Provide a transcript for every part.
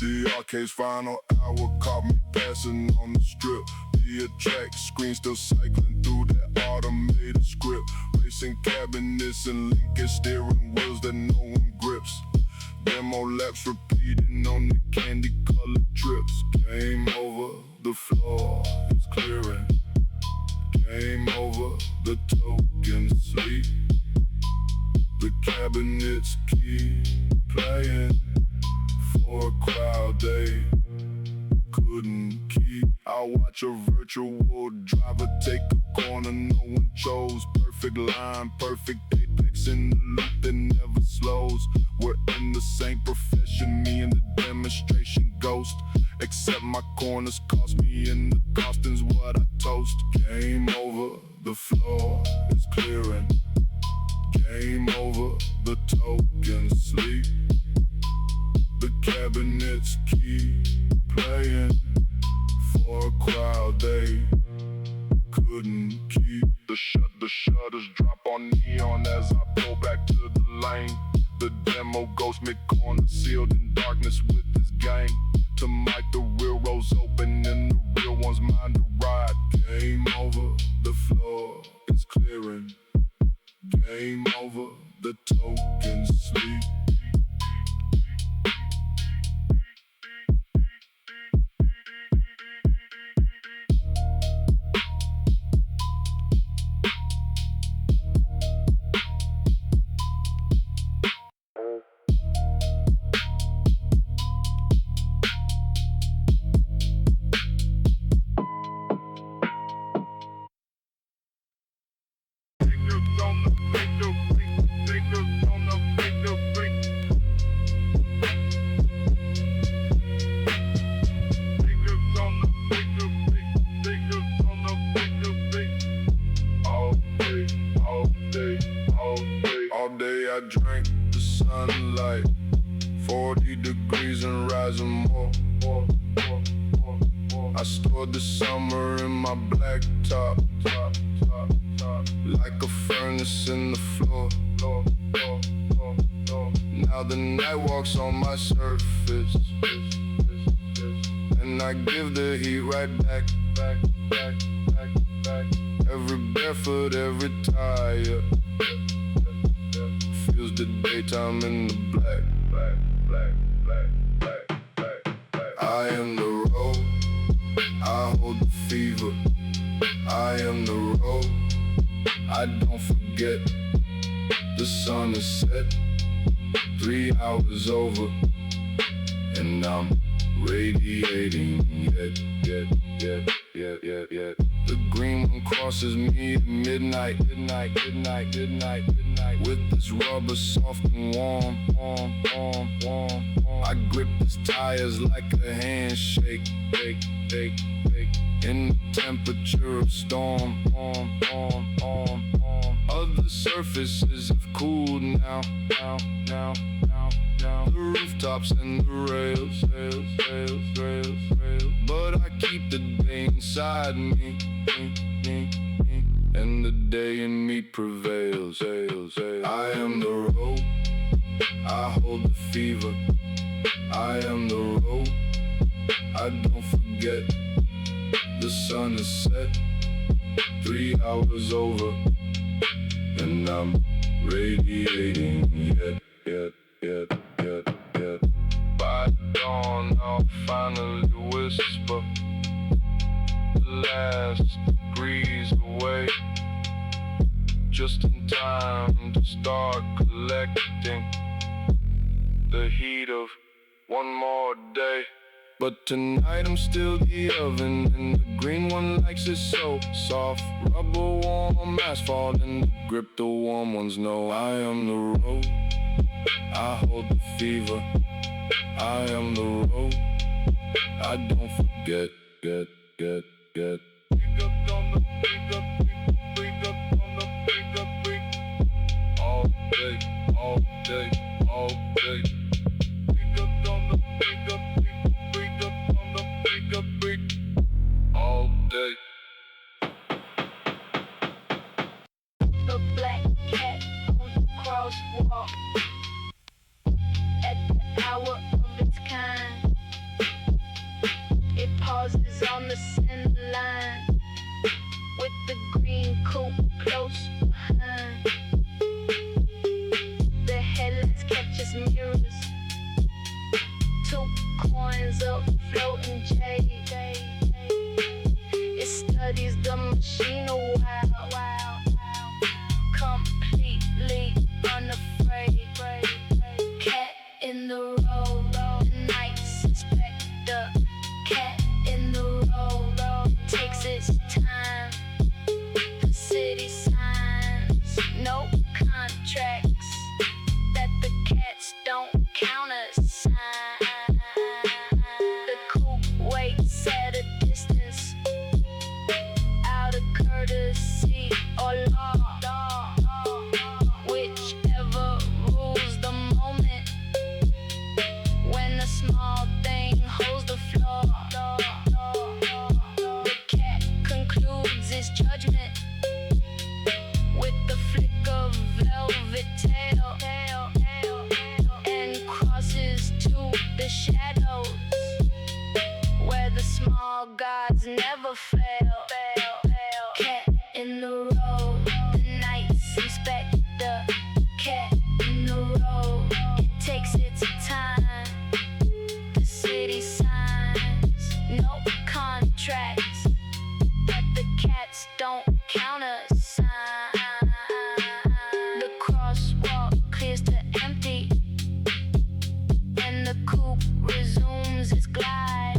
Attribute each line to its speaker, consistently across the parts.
Speaker 1: The arcade's final hour caught me passing on the strip. The track screen still cycling through that automated script. Racing cabinets and Lincoln steering wheels that no one grips. Demo laps repeating on the candy colored trips. Game over, the floor is clearing. Game over, the token sleep. The cabinets keep playing for a crowd they couldn't keep. I watch a virtual driver take a corner no one chose. Perfect line, perfect apex in the loop that never slows. We're in the same profession, me and the demonstration ghost. Except my corners cost me and the costing's what I toast. Game over, the floor is clearing. Game over, the token sleep. The cabinets keep playing for a crowd they couldn't keep. The shutters drop on neon as I pull back to the lane. The demo ghost mid-corner sealed in darkness with his gang. To Mike the real rows open and the real one's mine to ride. Game over, the floor is clearing. Game over, the token sleep. All day I drank the sunlight, 40 degrees and rising more. I stored the summer in my black top, like a furnace in the floor. Now the night walks on my surface, and I give the heat right back. Every barefoot, every tire feels the daytime in the black. I am the road, I hold the fever. I am the road, I don't forget. The sun is set, 3 hours over, and I'm radiating yet. The green one crosses me at midnight. With this rubber soft and warm. I grip his tires like a handshake. In the temperature of storm. Other surfaces have cooled now. The rooftops and the rails. But I keep the day inside me, and the day in me prevails. I am the road, I hold the fever. I am the road, I don't forget. The sun is set, 3 hours over, and I'm radiating yet. By dawn I'll finally whisper the last breeze away, just in time to start collecting the heat of one more day. But tonight I'm still the oven, and the green one likes it so soft. Rubber warm asphalt, and the grip the warm ones know. I am the road, I hold the fever. I am the road, I don't forget. All day. All day.
Speaker 2: The black cat on the crosswalk, at the hour of its kind. 2 coins of floating jade. It studies the machine a while, completely unafraid. Cat in the road, the night suspector. Cat in the road, takes its time. The city signs, no contracts, that the cats don't countersign. The coupe waits at a distance, out of courtesy or law, whichever rules the moment. When a small thing holds the floor, the cat concludes its judgment with the flick of velvet tail, and crosses to the shadows where the small gods never fail. Cat in the road, the night's inspector. Cat in the road, it takes its time. The city signs, no contracts, but the cats don't countersign. The crosswalk clears to empty, and the coupe resumes its glide.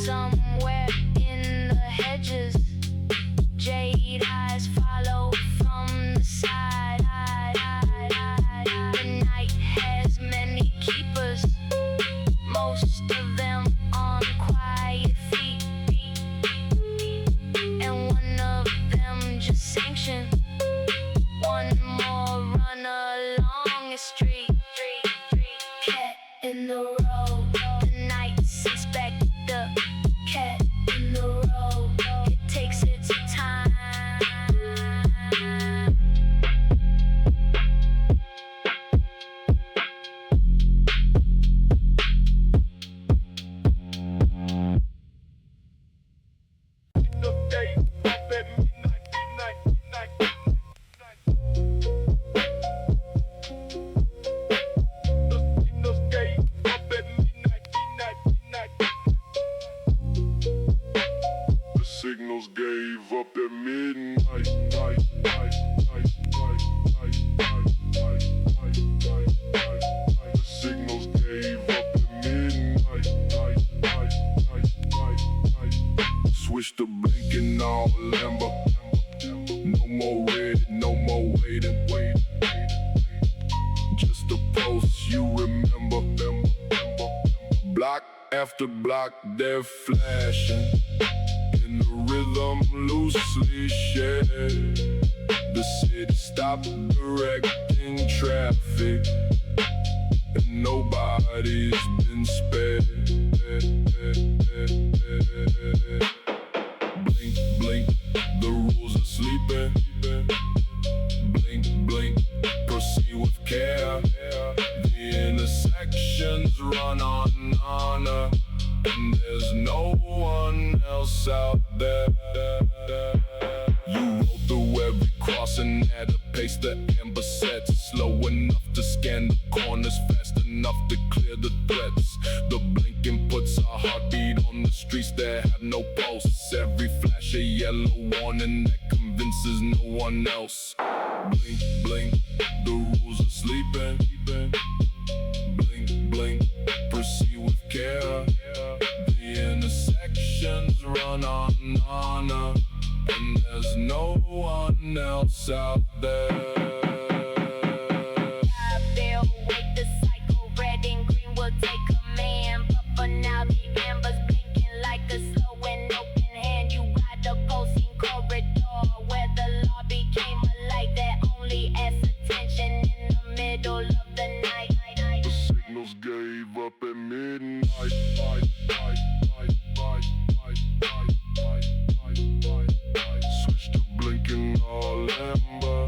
Speaker 2: Somewhere in the hedges, jade eyes follow from the side. The night has many keepers, most of them on quiet feet, and one of them just sanctioned one more run along the street. Cat in the road, the night's inspector. Cat in the road, it takes its time.
Speaker 1: The day up at midnight. The day up at midnight. The signals gave up at midnight. The signals gave up at midnight. Switch to blinking all limber. No more waiting, no more waiting. Just a post you remember. Block after block they're flashing, in the rhythm loosely shared. The city stopped directing traffic, and nobody's been spared. Blink, blink, the rules are sleeping. Blink, blink, proceed with care. The intersections run on honor, and there's no one else out there. You roll through every crossing at a pace the amber sets, slow enough to scan the corners, fast enough to clear the threats. The blinking puts a heartbeat on the streets that have no pulse. Every flash a yellow warning that convinces no one else. Blink, blink, the rules are sleeping. Blink, blink, proceed with care. The intersections run on honor, and there's no one else out there.
Speaker 2: Wait, the cycle, red and green will take command. But for now, the amber's blinking like a slow and open hand. You got the pulsing corridor where the law became a light that only asks attention in the middle of the night.
Speaker 1: The signals gave up at midnight. Switch to blinking all amber.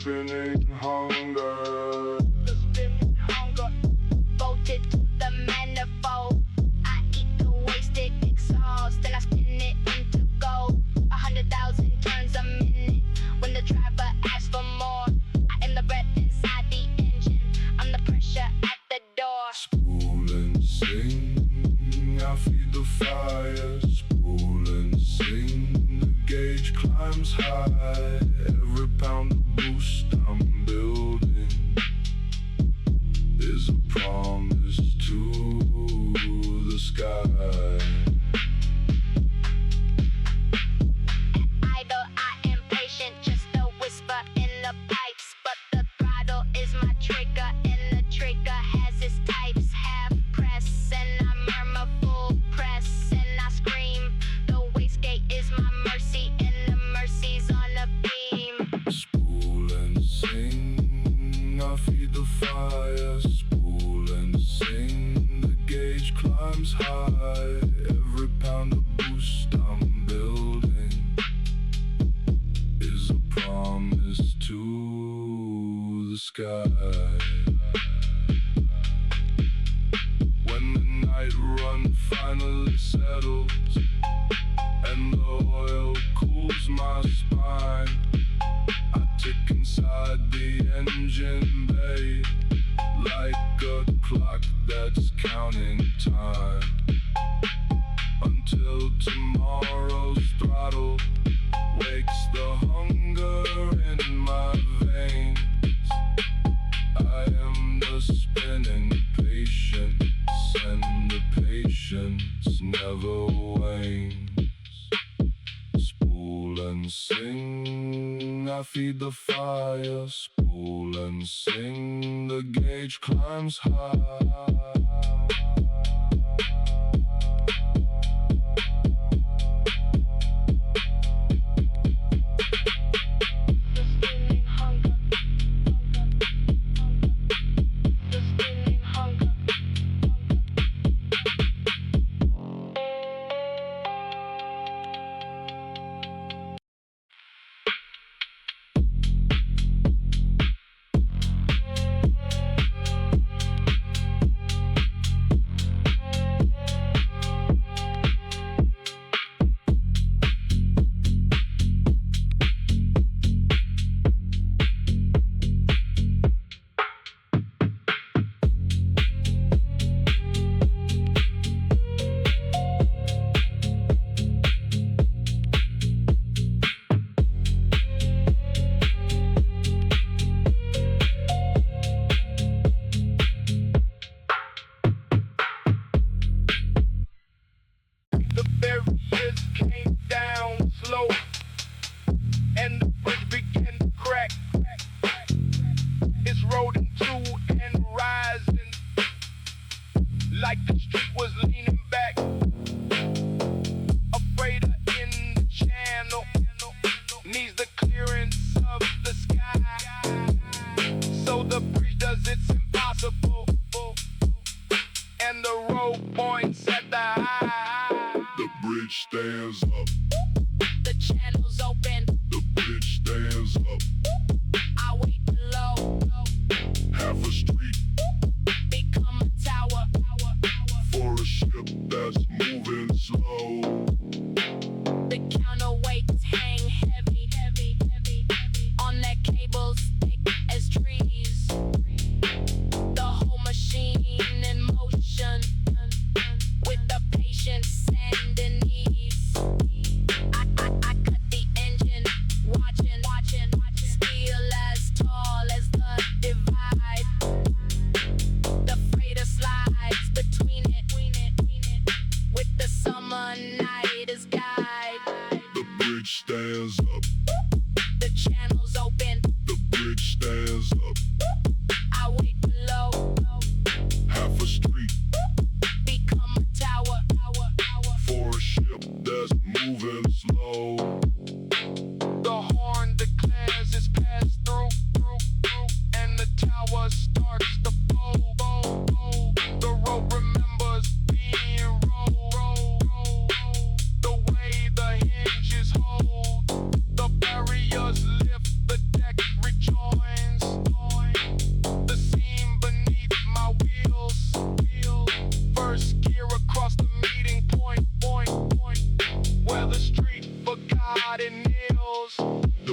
Speaker 1: spinning hunger.
Speaker 2: The spinning hunger, bolted to the manifold. I eat the wasted exhaust, then I spin it into gold. 100,000 turns a minute. When the driver asks for more, I am the breath inside the engine. I'm the pressure at the door.
Speaker 1: Spool and sing, I feed the fire. Spool and sing, the gauge climbs high. Every pound of boost I'm building is a promise to the sky.
Speaker 2: Idle, I am patient, just a whisper in the pipes. But the throttle is my trigger, and the trigger has its types. Half press, and I murmur full press, and I scream. The wastegate is my mercy, and the mercy's on a beam.
Speaker 1: Spool and sing, I feed the fire. Spool and sing, the gauge climbs high. Every pound of boost I'm building is a promise to the sky. When the night run finally settles and the oil cools my spine, I tick inside the engine bay like a clock that's counting time until tomorrow's throttle wakes the hunger in my veins. I am the spinning patience, and the patience never wanes. Spool and sing, I feed the fire. Spool and sing, the gauge climbs high.
Speaker 2: The spinning hunger, the spinning hunger.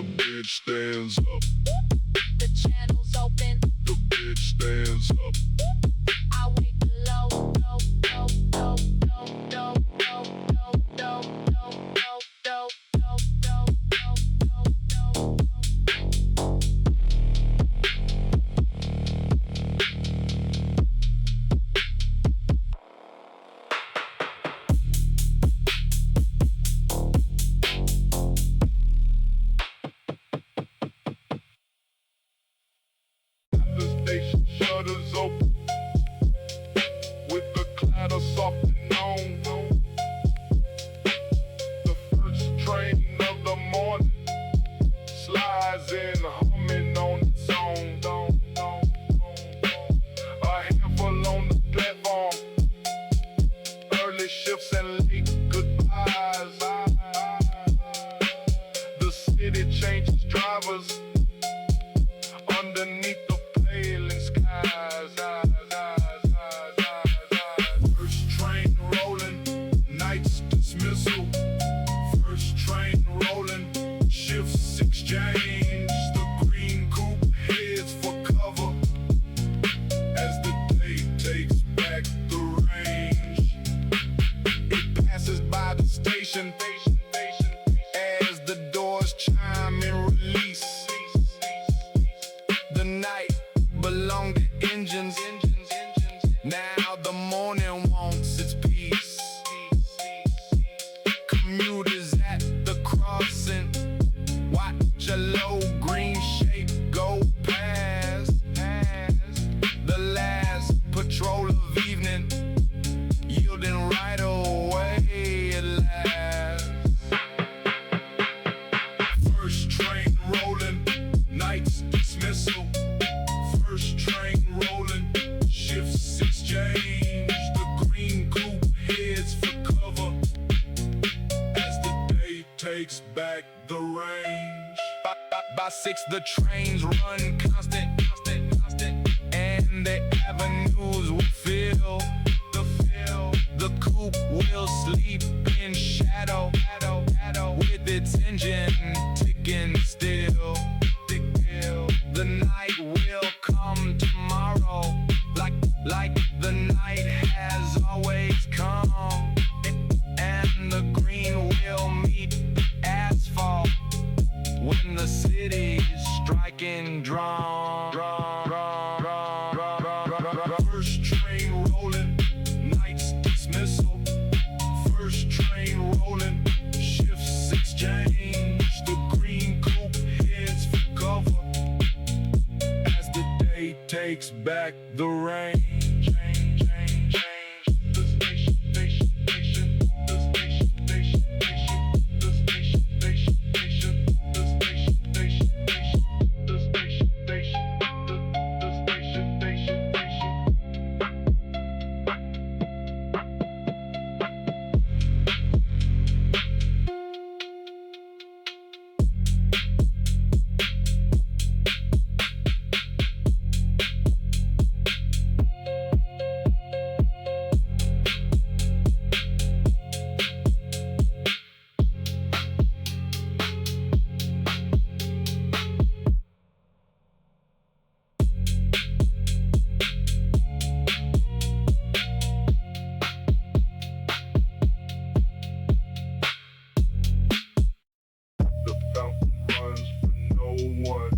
Speaker 1: bridge stands up.
Speaker 2: The channel's open.
Speaker 1: The bridge stands up.
Speaker 2: I wait below. Low, low, low, low, low, low, low, low, low, low, low, low, low, low, low, low.
Speaker 1: The station shutters open with the clatter soft and known. The first train of the morning slides in humming on its own. A handful on the platform, early shifts and late goodbyes. The city changes drivers underneath the paling skies. First train rolling, night's dismissal. First train rolling, shifts exchange. The green coupe heads for cover as the day takes back the range. It passes by the station as the doors chime and release. The night belonged to engines. Now the morning wants its peace. Commuters at the crossing watch a low green shape go past. The last patrol of evening, yielding right away at last. First train rolling, night's dismissal. First train rolling, shifts exchange. The green coupe heads for cover as the day takes back the range. By 6 the trains run constant, and the avenues will fill. The coupe will sleep in shadow with its engine ticking still. The night will come tomorrow, like the night has always come. And the green will meet asphalt when the city's striking drum. First train rolling, night's dismissal. First train rolling, shifts exchange. The green coupe heads for cover as the day takes back the range. The station, station, station. The station, station, station. The station, station, station. The station, station, station. The station, station. The station, station, station. The fountain runs for no one.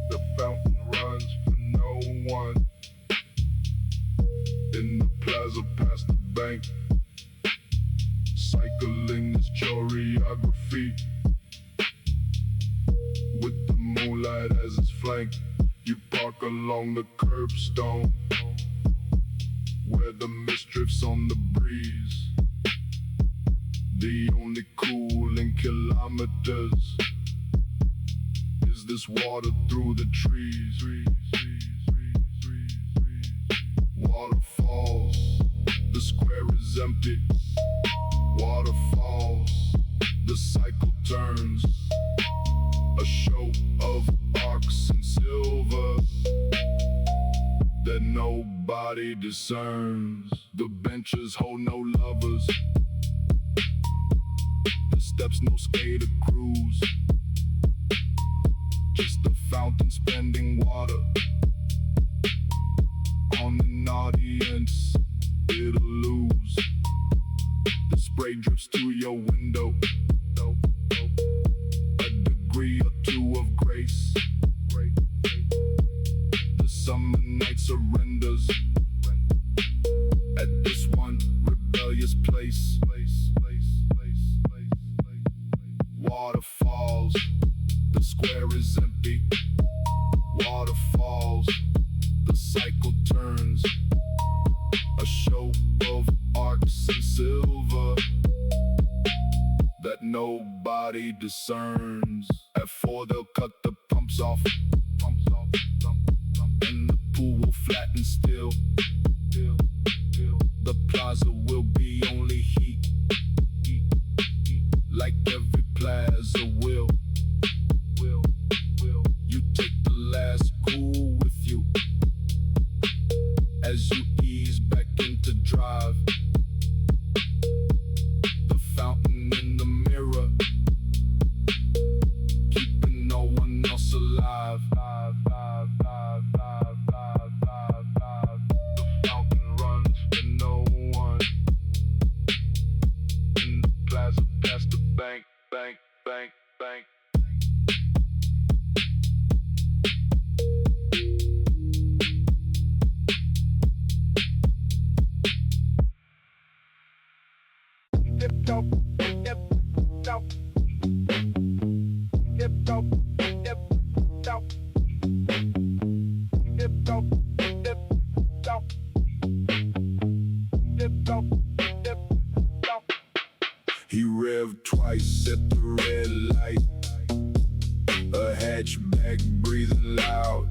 Speaker 1: The fountain runs for no one. In the plaza past the bank, cycling is choreography. With the moonlight as its flank, you park along the curbstone, where the mist drifts on the breeze. The only cooling kilometers is this water through the trees. Water falls, the square is empty. Water falls, the cycle turns. A show of arcs and silver that nobody discerns. The benches hold no lovers. The steps no skater cruise. Just a fountain spending water on an audience it'll lose. The spray drips to your window. A degree or two of grace. The summer night surrenders at this one rebellious place. Waterfalls, the square is empty. Waterfalls, the cycle turns. A show of arcs and silver that nobody discerns. At 4 they'll cut the pumps off, and the pool will flatten still. The plaza will be only heat, like every plaza will. You take the last cool with you as you ease back into drive. The fountain in the mirror, keeping no one else alive. The fountain runs for no one in the plaza past the bank. He revved twice at the red light, a hatchback breathing loud,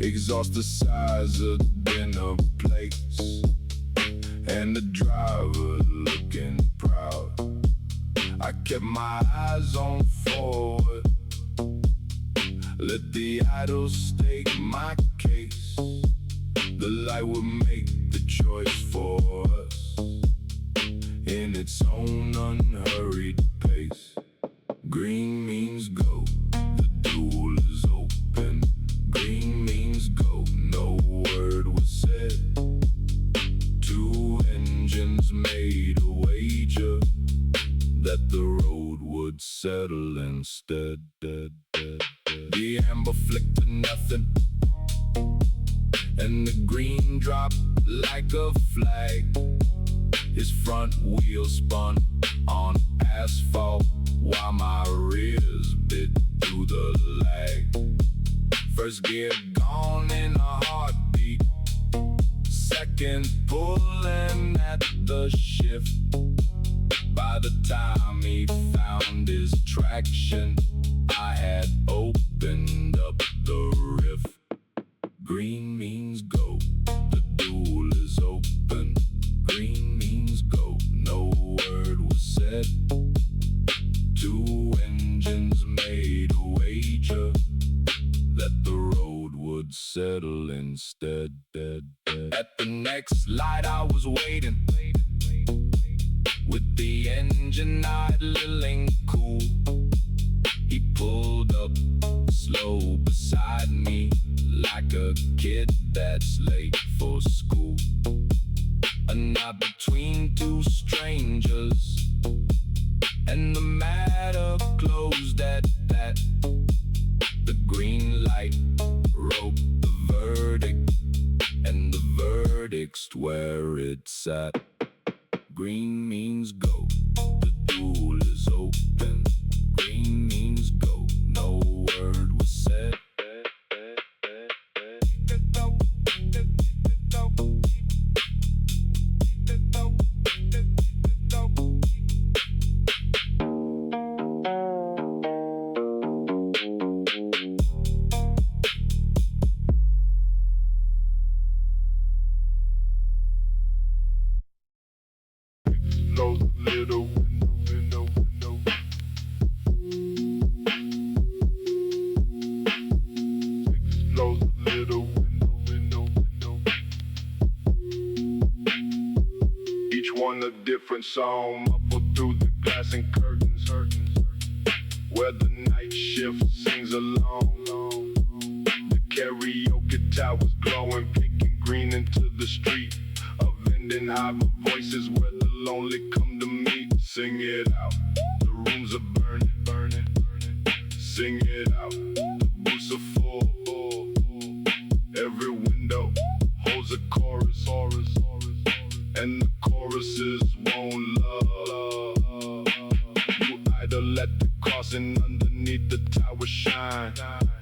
Speaker 1: exhaust the size of dinner plates, and the driver looking proud. I kept my eyes on forward, let the idol stake my case. The light would make the choice for us in its own unhurried pace. Green means go, the duel is open. Green means go, no word was said. 2 engines made a wager that the road would settle instead. The amber flicked to nothing, and the green dropped like a flag. His front wheel spun on asphalt while my rears bit through the lag. First gear gone in a heartbeat, second pulling at the shift. By the time he found his traction, I had opened up the rift. Green means go, the duel is open. Green means go, no word was said. 2 engines made a wager that the road would settle instead. At the next light I was waiting, with the engine idling cool. He pulled up slow beside me, like a kid that's late for school. A night between 2 strangers, and the matter closed at that. The green light wrote the verdict, and the verdict's where it sat. Green means go, the duel is open. Green means go, no word was said. Close the little window. Close the little window. a different song, muffled through the glass and curtains, where the night shift sings along. The karaoke towers glowing pink and green into the street, a vending high voices where the lonely come to meet. Sing it out, the rooms are burning, burning, burning. Sing it out, the booths are full. Every window holds a chorus, and the choruses won't love. You either let the crossing underneath the tower shine,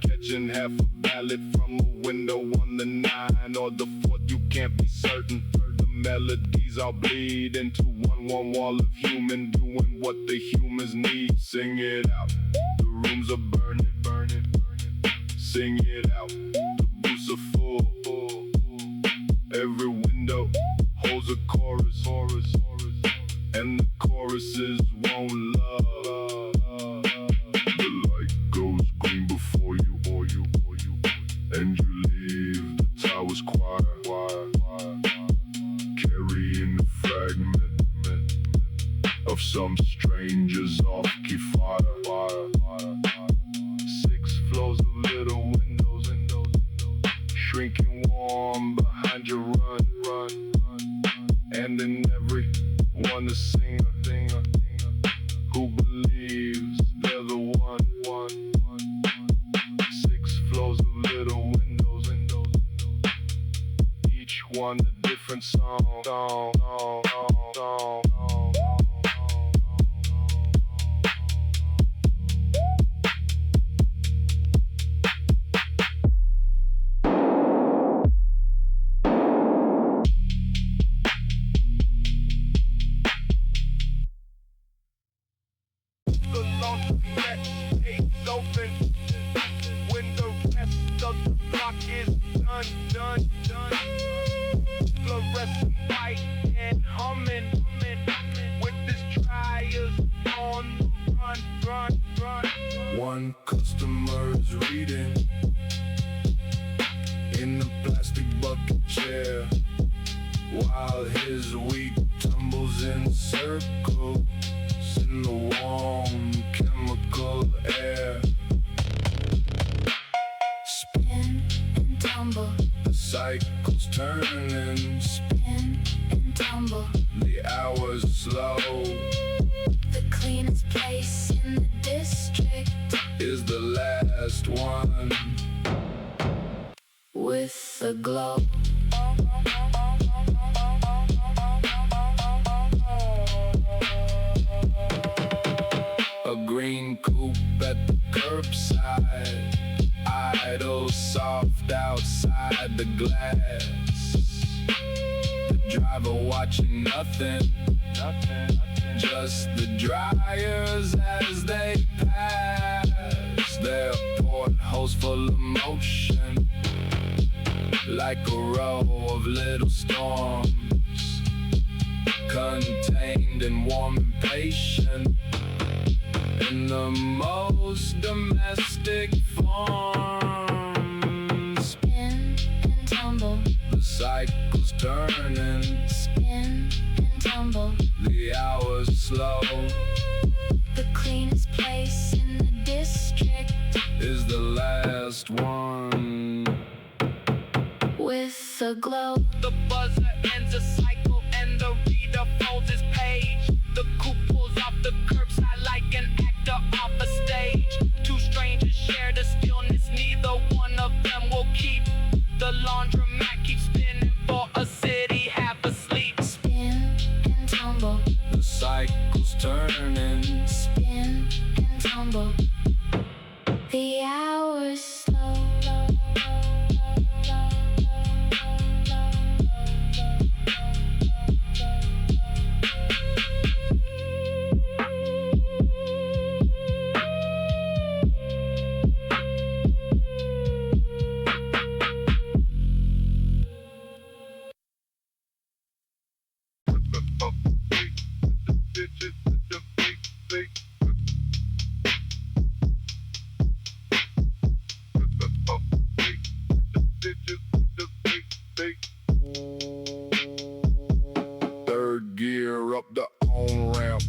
Speaker 1: catching half a ballad from a window on the 9, or the 4th, you can't be certain. The melodies all bleed into one wall of human doing what the humans need. Sing it out, the rooms are burning, burning, burning. Sing it out, the booths are full. Every window holds a chorus, and the choruses won't love. The light goes green before you, and you leave the tower's quiet, carrying the fragment of some stranger's off-key fire. 6 floors of little windows, shrinking warm behind your run. And in every one a singer who believes they're the one. 6 floors of little windows, each one a different song. One customer is reading in a plastic bucket chair, while his week tumbles in circles in the warm chemical air.
Speaker 2: Spin and tumble,
Speaker 1: The cycle's turning,
Speaker 2: spin and tumble.
Speaker 1: the hours slow.
Speaker 2: The cleanest place in the district
Speaker 1: Is the last one
Speaker 2: with the glow.
Speaker 1: A green coupe at the curbside, idle soft outside the glass. The driver watching nothing, just the dryers as they pass. Their portholes full of motion, like a row of little storms, contained and warm and patient, in the most domestic form.
Speaker 2: Spin and tumble,
Speaker 1: The cycle's turning,
Speaker 2: spin and tumble.
Speaker 1: the hours slow.
Speaker 2: The cleanest place in the district
Speaker 1: Is the last one
Speaker 2: with the glow.
Speaker 3: The buzzer ends a cycle and the reader folds his page. The coupe pulls off the curbside like an actor off a stage. 2 strangers share the stillness, neither one of them will keep. The laundromat keeps spinning for a city half asleep.
Speaker 2: Spin and tumble,
Speaker 1: The cycle's turning,
Speaker 2: spin and tumble. The hours slow.
Speaker 1: the on-ramp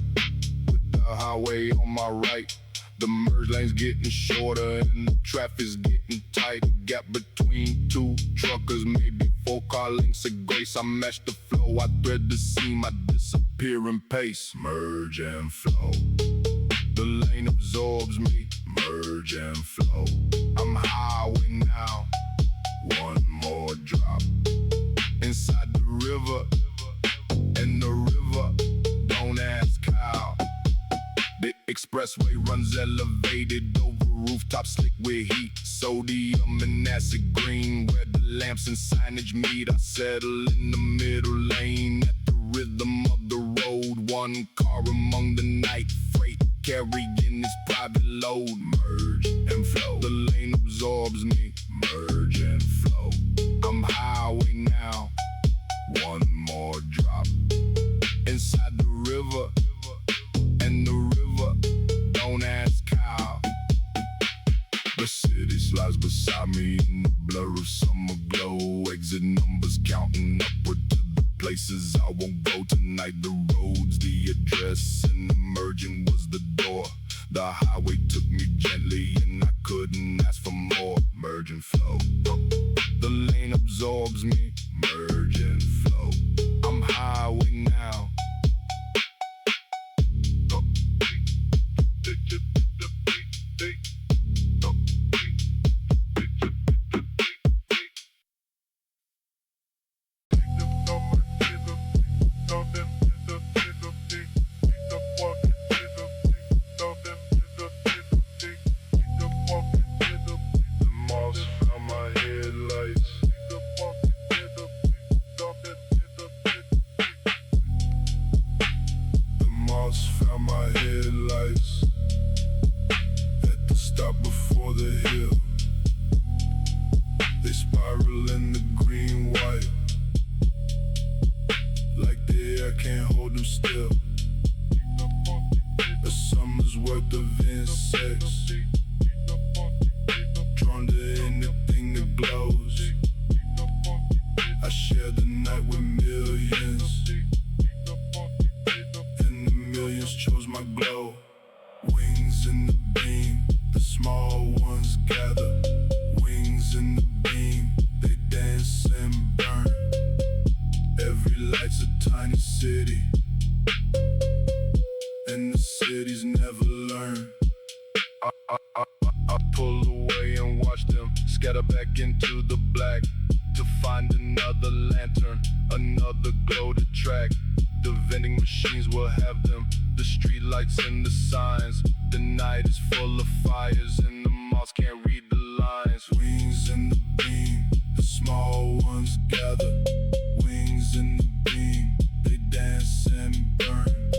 Speaker 1: with the highway on my right. The merge lane's getting shorter and the traffic's getting tight. Gap between two truckers, maybe 4 car lengths of grace. I match the flow, I thread the seam, I disappear in pace. Merge and flow. The lane absorbs me. Merge and flow. I'm highway now. One more drop. Inside the river, and the river, don't ask how. The expressway runs elevated over rooftops slick with heat. Sodium and acid green, where the lamps and signage meet. I settle in the middle lane at the rhythm of the road. One car among the night freight, carrying its private load. Merge and flow. The lane absorbs me. Merge and flow. I'm highway now. One more drop. Inside the river, and the river, don't ask how. The city slides beside me in the blur of summer glow. Exit numbers counting upward to the places I won't go tonight. The roads, the address, and the merging was the door. The highway took me gently and I couldn't ask for more. Merge and flow. The lane absorbs me. Merge and flow. I'm highway now. Found my headlights at the stop before the hill. They spiral in the green white, like the air can't hold them still. A summer's worth of insects, drawn to anything that glows. I share the night with millions, chose my glow. Wings in the beam, the small ones gather. Wings in the beam, they dance and burn. Every light's a tiny city, and the cities never learn. I pull away and watch them scatter back into the black, to find another lantern, another glow to track. The vending machines will have them, the street lights and the signs. The night is full of fires and the moths can't read the lines. Wings in the beam, the small ones gather. Wings in the beam, they dance and burn.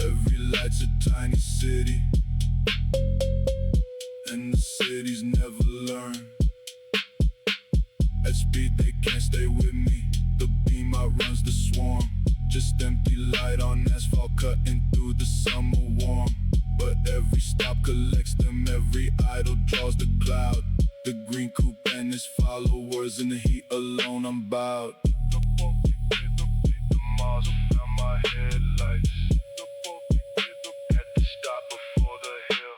Speaker 1: Every light's a tiny city, and the cities never learn. At speed they can't stay with me, the beam outruns the swarm. Just empty light on asphalt cutting through the summer warm. But every stop collects them, every idle draws the cloud. The green coupe and its followers, in the heat alone I'm bowed. The miles around my headlights at the stop before the hill.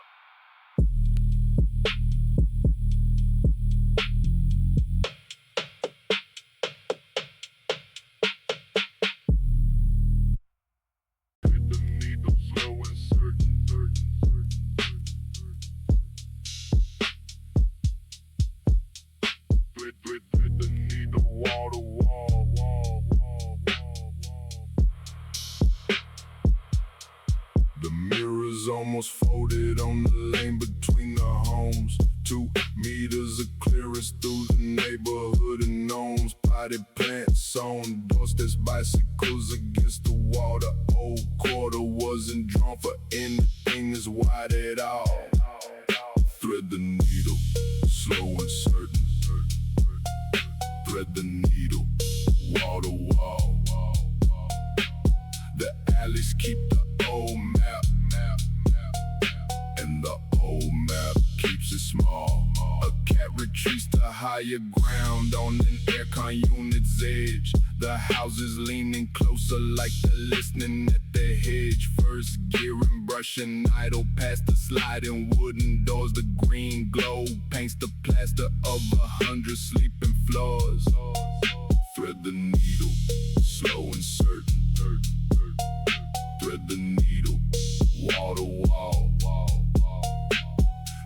Speaker 1: Almost folded on the lane between the homes. 2 meters of clearance through the neighborhood and gnomes. Potted plants on doorsteps, bicycles against the wall. The old quarter wasn't drawn for anything as wide at all. Thread the needle, slow and certain. Thread the needle, wall to wall. The alleys keep the old map, and the old map keeps it small. A cat retreats to higher ground on an aircon unit's edge. The houses leaning closer like they're listening at the hedge. First gear and brushing idle past the sliding wooden doors. The green glow paints the plaster of 100 sleeping floors. Thread the needle, slow and certain. Thread the needle, wall to wall.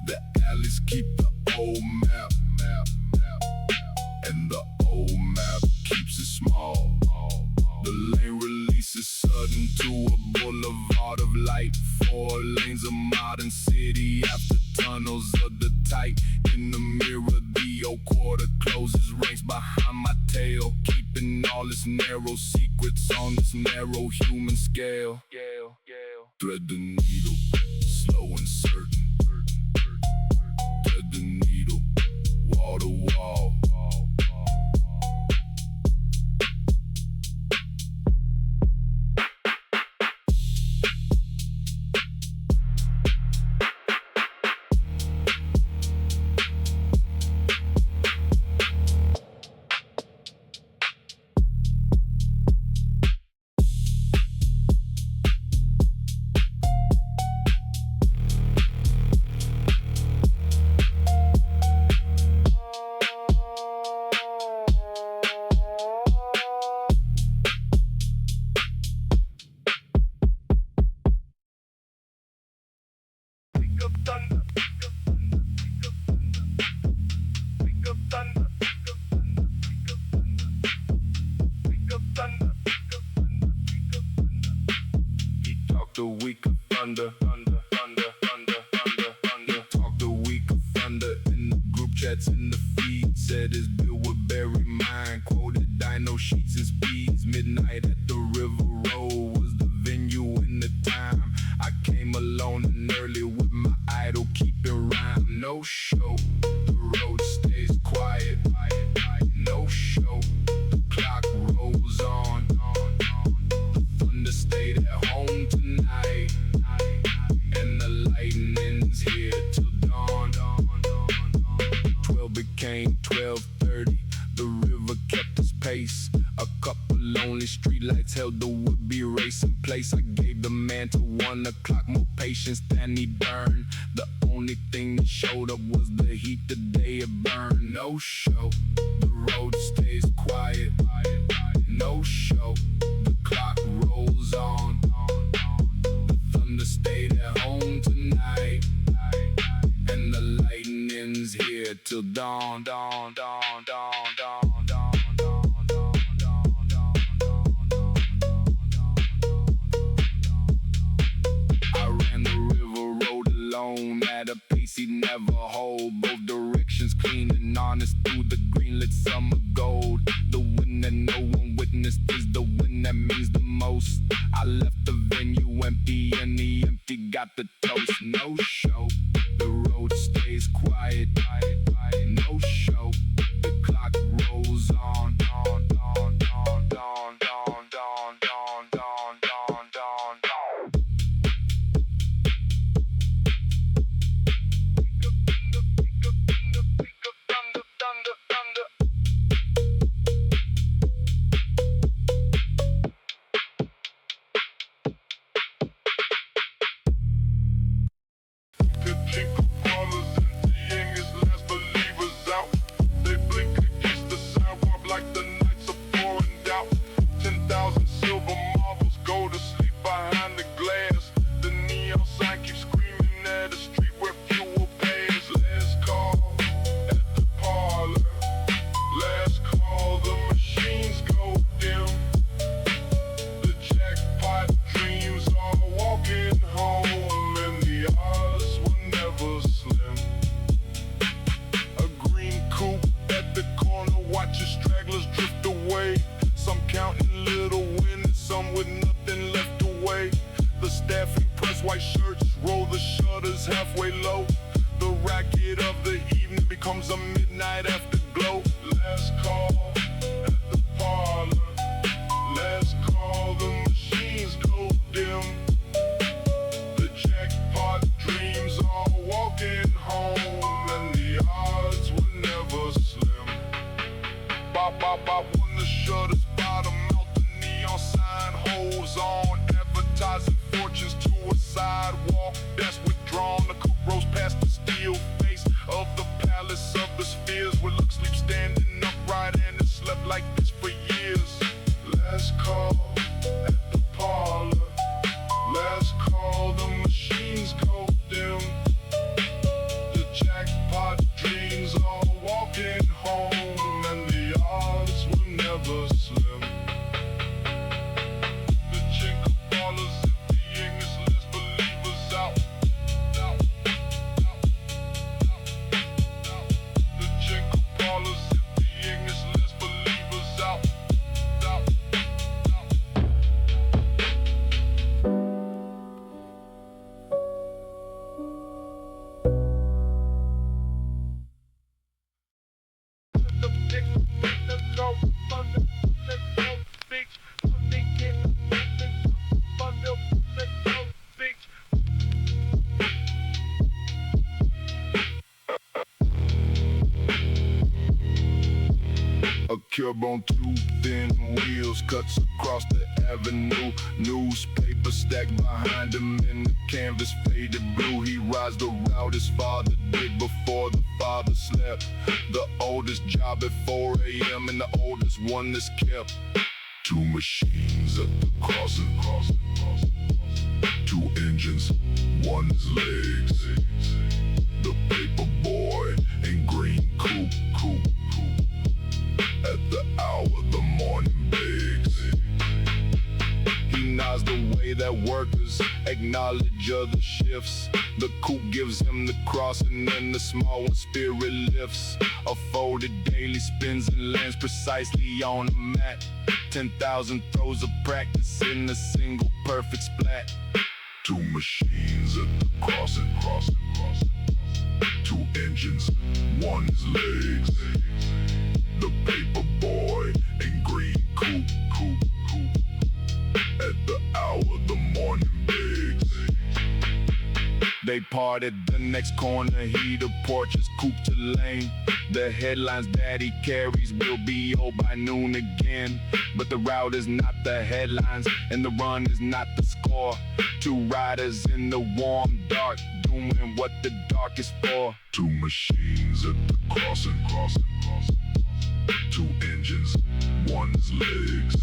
Speaker 1: The alleys keep the old map, and the old map keeps it small. The lane releases sudden to a boulevard of light. 4 lanes of modern city after tunnels of the tight. In the mirror, the old quarter closes, ranks behind my tail, keeping all its narrow secrets on this narrow human scale. Thread the needle, slow and certain. Thread the needle, wall to wall. The week of thunder, talk the week of thunder in the group chats in the feed. Said his bill would bury mine. Quoted dino sheets and speeds. Midnight at the river road was the venue and the time. I came alone and early with my idol keeping rhyme. No show, the road stays quiet. No show, the clock rolls on. The thunder stayed at home tonight, and the lightning's here till dawn. 12 became 12:30. The river kept its pace. A couple lonely streetlights held the would-be race in place. I gave the man till 1 o'clock, more patience than he burned. The only thing that showed up was the heat the day it burned. No show, the road stays quiet. No show, the clock rolls on. The thunder stayed at home tonight, and the lightning's here till dawn. I ran the river road alone at a pace he'd never hold. Both directions clean and honest through the greenlit summer gold. The wind that no one witnessed is the wind that means the most. I left the venue empty and the empty got the toast. No show, the road stays quiet. No show, the clock rolls on. White shirts roll the shutters halfway low. The racket of the evening becomes a midnight afterglow. Last call at the parlor. Last call, the machines go dim. The jackpot dreams are walking home, and the odds were curb on two thin wheels, cuts across the avenue. Newspaper stacked behind him in the canvas faded blue. He rides the route his father did before the father slept. The oldest job at 4 a.m. and the oldest one that's kept. Two machines at the crossing. Two engines, one is legs. The paper boy and green coupe. At the hour the morning begs. He nods the way that workers acknowledge other shifts. The coupe gives him the cross and then the small one spirit lifts. A folded daily spins and lands precisely on the mat. 10,000 throws of practice in a single perfect splat. Two machines at the crossing. Two engines, one is legs. The paper boy and green coupe. At the hour the morning begs. They part at the next corner, heater porches, coupe to lane. The headlines that he carries will be old by noon again. But the route is not the headlines, and the run is not the score. Two riders in the warm dark, doing what the dark is for. Two machines at the crossing. Two engines, one is legs.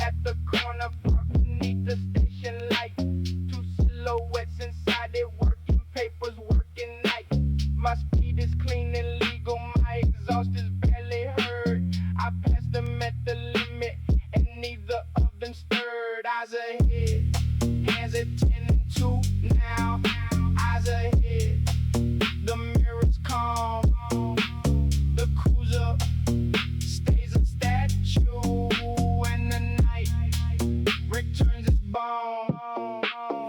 Speaker 3: At the corner, parked beneath the station light. Two silhouettes inside it, working papers, working night. My speed is clean and legal, my exhaust is barely heard. I passed them at the limit, and neither of them stirred. Eyes ahead, hands at 10 and 2 now. Eyes ahead, the mirror's calm. The cruiser stays a statue. Returns its bomb.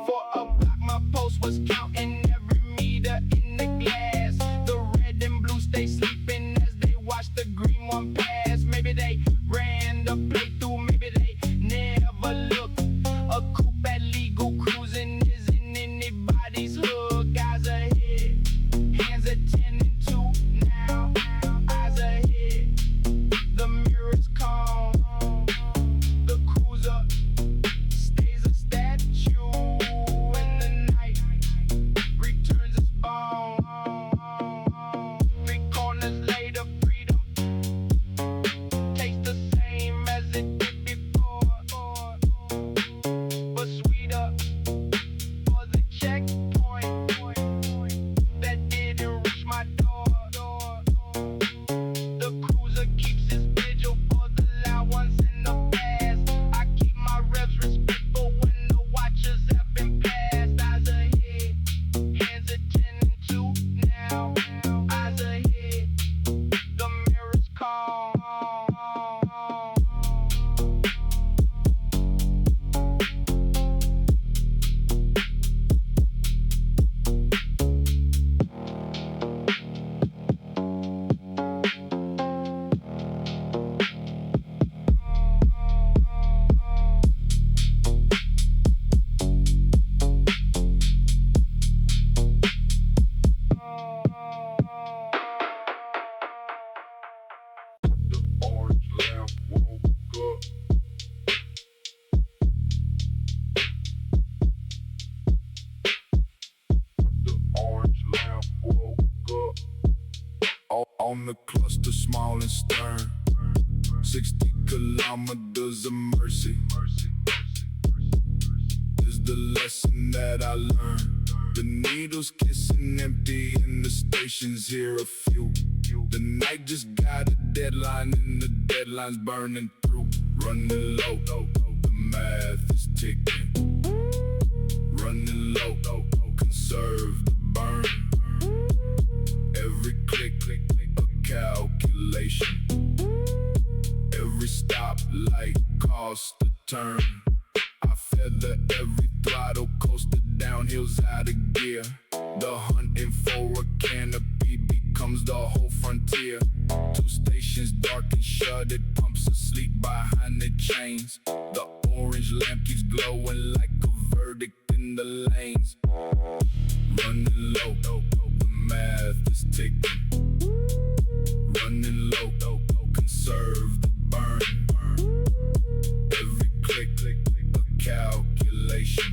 Speaker 3: For a block, my post was counting every meter in the glass. The red and blue stay sleeping as they watch the green one pass. Maybe they ran the playthrough, maybe they never looked. A coupe at legal cruising isn't anybody's hook. Eyes ahead, hands at 10 and 2 now. Eyes ahead, the mirror's calm. The cruiser stays a statue in the night, returns its bomb. 3 corners later, freedom tastes the same as it did before, but sweeter for the checkpoint that didn't reach my door. The cruiser keeps his vigil for the loud ones in the past. I keep my revs respectful when the watchers have been passed. Eyes ahead, hands at 10 and 2 now. Eyes ahead, the mirror's calm.
Speaker 1: The orange lamp woke up. The orange lamp woke up. On the cluster, small and stern. 60 kilometers of mercy is the lesson that I learned. The needles kissing empty and the stations here a few. The night just got a deadline and the deadline's burning through. Running low, the math is ticking. Running low, conserve the burn. Every click, a calculation. Every stoplight cost a turn. I feather every throttle, coaster down hills out of gear. The hunting for a canopy becomes the whole frontier. 2 stations dark and shuttered, pumps asleep behind the chains. The orange lamp keeps glowing like a verdict in the lanes. Running low, the math is ticking. Running low, conserve the burn. Every click, a calculation.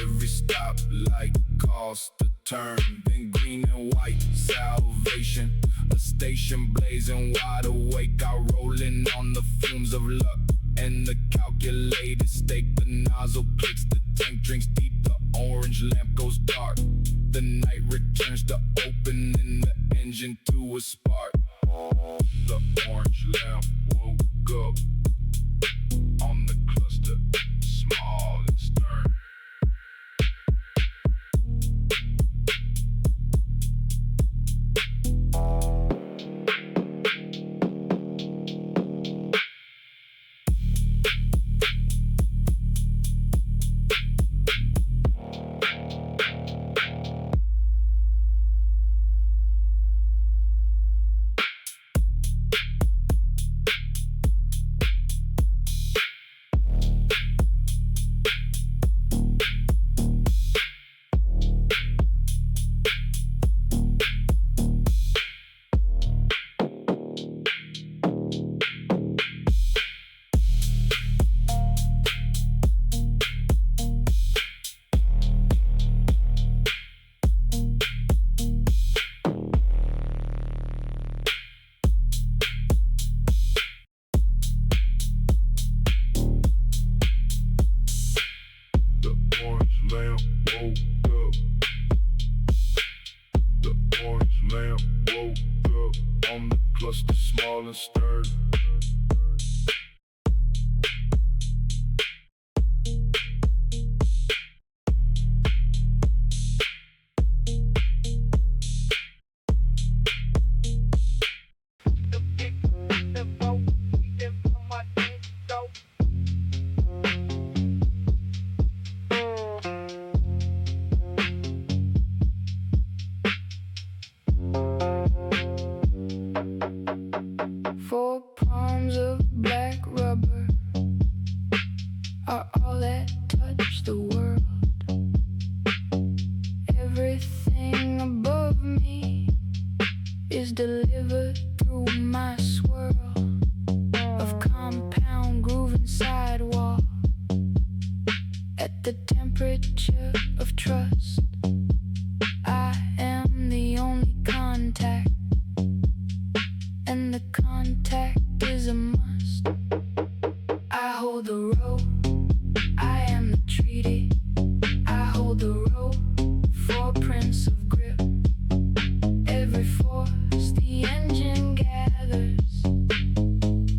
Speaker 1: Every stoplight cost a turn. Then green and white, salvation. A station blazing wide awake, out rolling on the fumes of luck. And the calculated stake, the nozzle clicks, the tank drinks deep, the orange lamp goes dark. The night returns to opening the engine to a spark. The orange lamp woke up on the cluster, small and stern. Cluster small and stern.
Speaker 4: Are all that touch the world. Everything above me is delivered through my swirl of compound grooving sidewall. At the temperature of trust, I am the only contact, and the contact is a must. I hold the rope, I am the treaty. I hold the rope, 4 prints of grip. Every force the engine gathers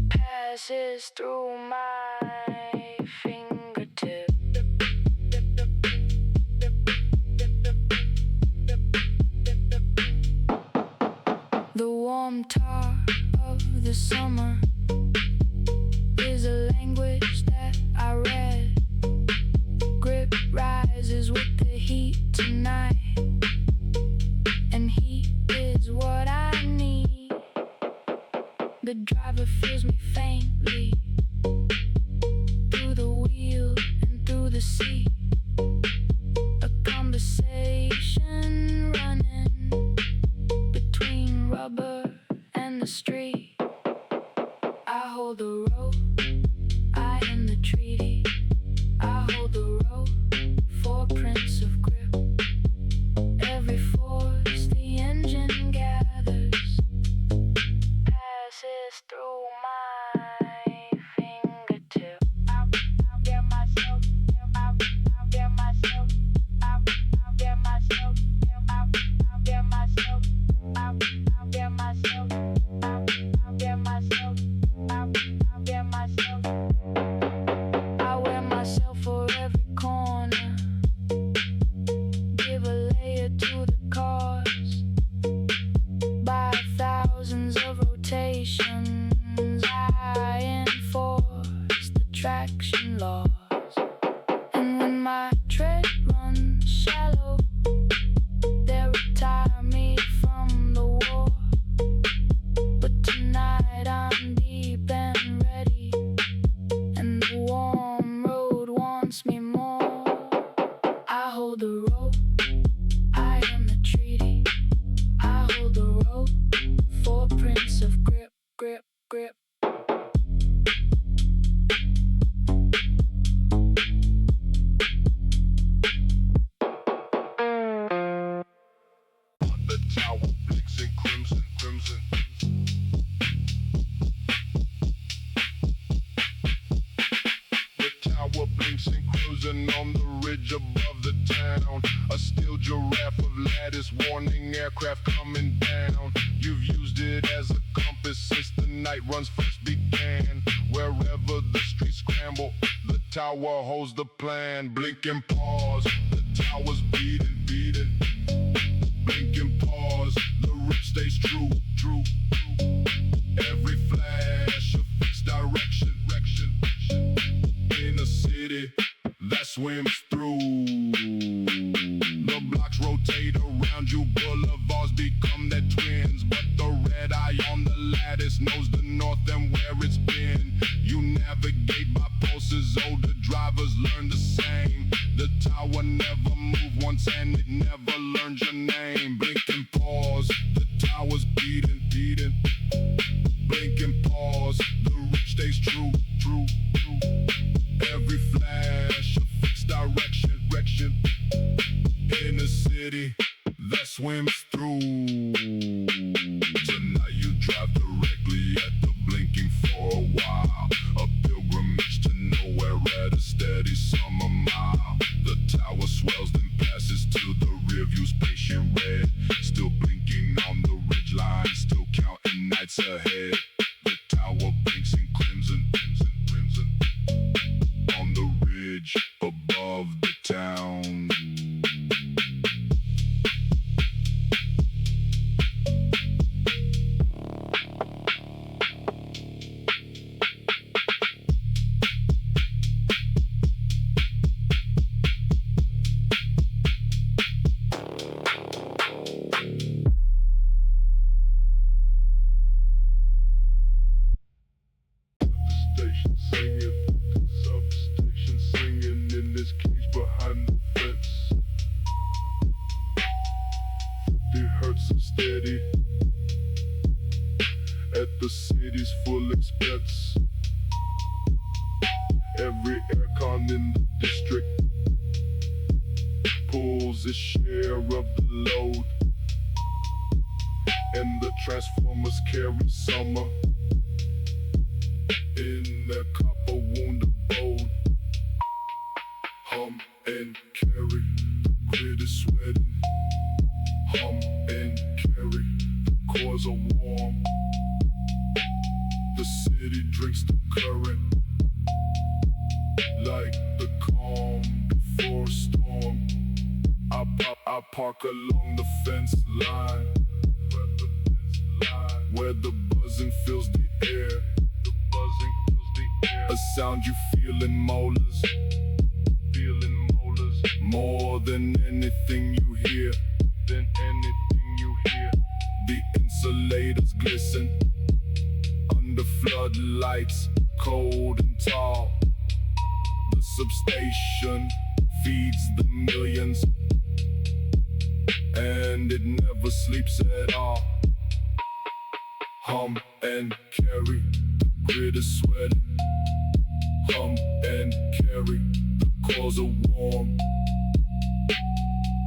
Speaker 4: passes through my fingertip. The warm tar of the summer is a language that I read. Grip rises with the heat tonight, and heat is what I need. The driver feels me faintly through the wheel and through the seat. A conversation running between rubber and the street. I hold the rope, I am the treaty. I hold the rope, 4 prints of grip. Every force the engine gathers passes through my fingertip. I'll get myself, I'll get myself, I'll get myself, I'll get myself, I'll get myself, I'll get myself, I'll get myself. I wear myself for every corner. stations, I enforce the traction laws. And when my tread runs shallow, they retire me from the war. But tonight I'm deep and ready, and the warm road wants me more. I hold the rope, I am the treaty. I hold the rope, footprints of grip, grip, grip.
Speaker 1: The tower blinks in crimson, crimson. The tower blinks in cruising on the ridge above the town. A steel giraffe of lattice warning aircraft coming down. You've used it as a compass since the night runs first began. Wherever the streets scramble, the tower holds the plan. Blink and pause, the tower's beating, beating. Blink and pause, the rip stays true, true, true. Every flash a fixed direction, direction, direction. In a city that swims through. The blocks rotate around you, boulevards become their twins. But the red eye on the lattice knows the north and where it's been. You navigate by pulses, older drivers learn the same. The tower never moved once and it never learned your name. Blink and pause, the tower's beating, beating. Blink and pause, the reach stays true, true, true. Every flash a fixed direction, direction. In a city that swims through. Tonight you drive directly at the blinking for a while. A pilgrimage to nowhere at a steady summer mile. The tower swells then passes to the rear view's patient red. Still blinking on the ridgeline, still counting nights ahead. The tower blinks in crimson, crimson, crimson. On the ridge above the town. Station singing, substation singing in this cage behind the fence. 50 hertz and steady at the city's full expense. Every aircon in the district pulls its share of the load, and the transformers carry summer in their copper wound abode. Hum and carry, the grid is sweating. Hum and carry, the cores are warm. The city drinks the current like the calm before a storm. I park along the fence line, where the buzzing fills the air. A sound you feel in molars, more than anything you hear, The insulators glisten under floodlights, cold and tall. The substation feeds the millions, and it never sleeps at all. Hum and carry, the grid is sweating. Hum and carry, the cores are warm.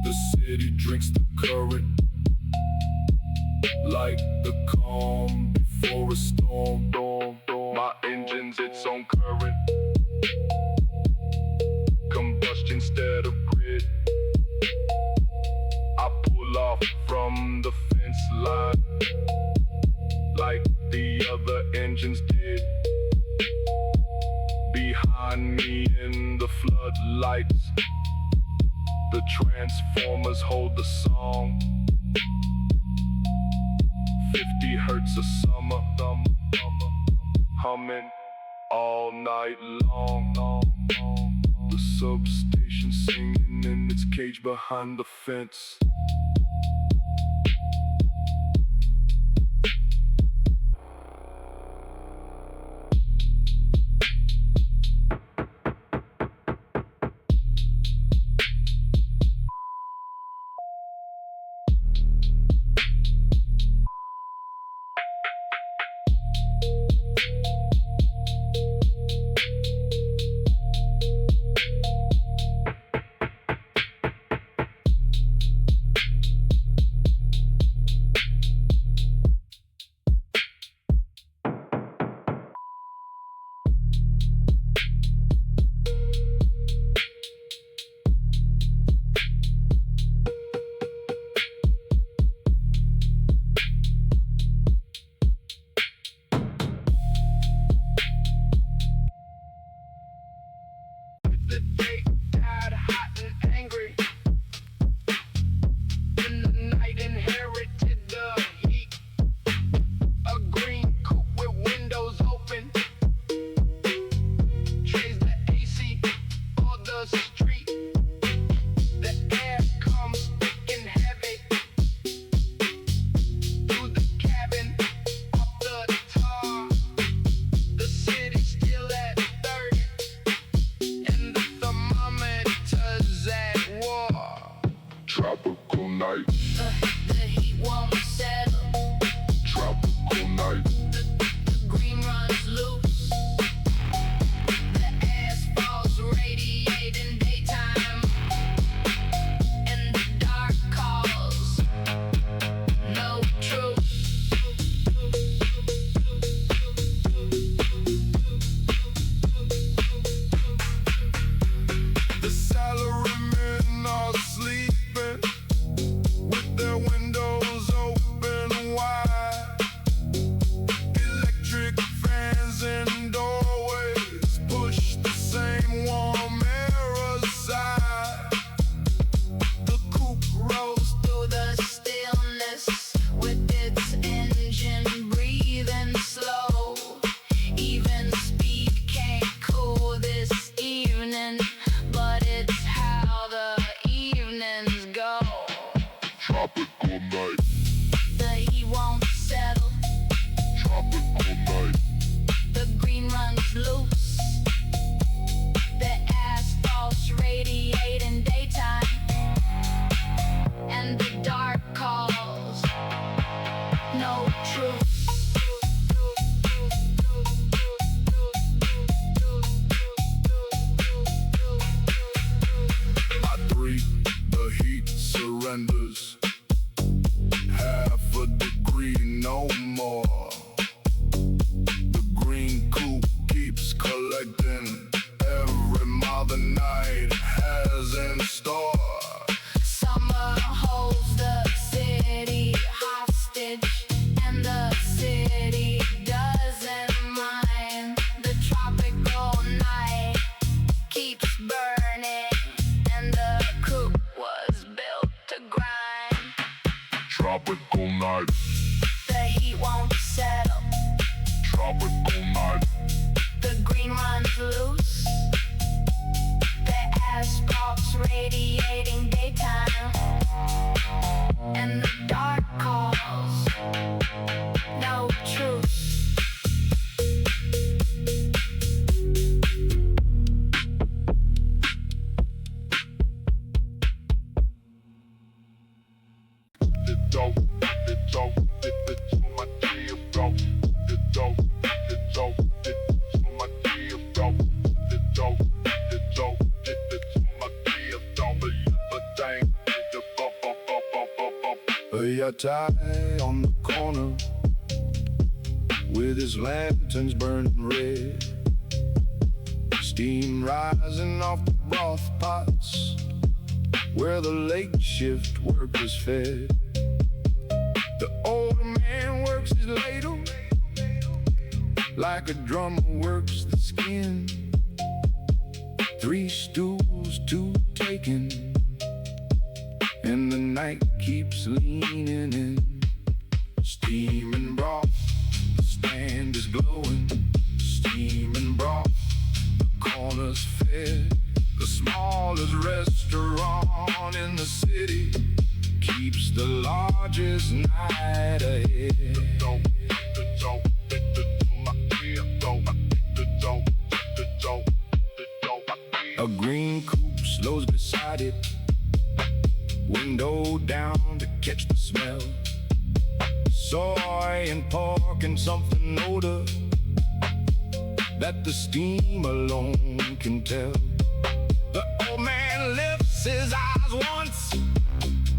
Speaker 1: The city drinks the current like the calm before a storm. My engine's its own current, combustion instead of grid. I pull off from the fence line like the other engines did. Behind me in the floodlights, the transformers hold the song. 50 hertz of summer. humming all night long. The substation singing in its cage behind the fence.
Speaker 3: The day died hot and angry. In the night inherited the heat. A green coupe with windows open. Trays the AC on the street. The air comes thick and heavy. Through the cabin, off the tar. The city's still at 30. And the thermometer's at war.
Speaker 1: Tropical night,
Speaker 4: The heat won't settle.
Speaker 1: tropical night.
Speaker 4: The green runs loose. The asphalt's radiating daytime. And the dark calls no truth.
Speaker 1: The salarymen are sleeping with their windows open wide. Electric fans in doorways push the same warm air aside.
Speaker 4: The coupe rolls through the stillness with its engine breathing slow. Even speed can't cool this evening, but it's how the evenings go.
Speaker 1: Tropical night,
Speaker 4: The heat won't settle.
Speaker 1: tropical night.
Speaker 4: The green runs loose. The asphalt's radiating daytime. And the dark calls no truth.
Speaker 1: By 3, the heat surrenders. Half a degree, no more. The green coupe keeps collecting every mile the night has in store.
Speaker 4: Summer holds the city hostage, and the city doesn't mind. The tropical night keeps burning, and the coupe was built to grind.
Speaker 1: Tropical night,
Speaker 4: The heat won't settle.
Speaker 1: tropical night.
Speaker 4: The green runs loose. The asphalt's radiating daytime. And the dark calls no truth.
Speaker 1: The dope, the dope, the my dear bro. The dope, the dope, the my dear bro. The dope, the dope, the my dear bro. The thing, the A yatai on the corner with his lanterns burning red. Steam rising off the broth pots where the late shift workers fed. The older man works his ladle like a drummer works the skin. 3 stools, 2 taken, and the night keeps leaning in. Steaming broth, the stand is glowing. restaurant in the city keeps the largest night ahead. A green coupe slows beside it, window down to catch the smell. Soy and pork and something odor that the steam alone can tell. The old man lifts his eyes once,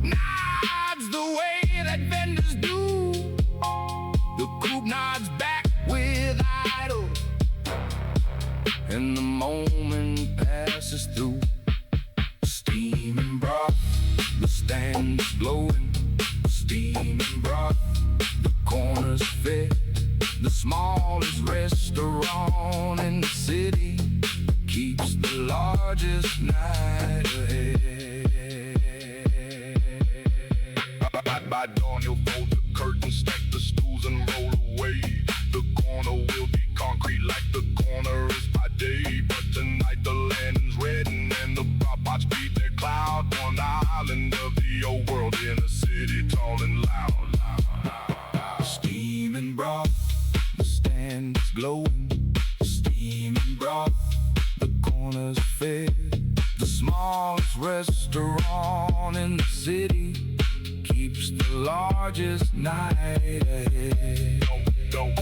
Speaker 1: nods the way that vendors do. The coupe nods back with idle, and the moment passes through. Steaming broth, the stand's glowing. Steaming broth, the corner's fed. The smallest restaurant in the city keeps the largest night ahead. By dawn he'll fold the curtains, stack the stools and roll away. The corner will be concrete like the corner is by day. But tonight the lantern's red and the robots beat their cloud. On the island of the old world in a city tall and loud. Steaming broth, the stand is glowing. Steaming broth, the corner's fed. The smallest restaurant in the city keeps the largest night ahead. Don't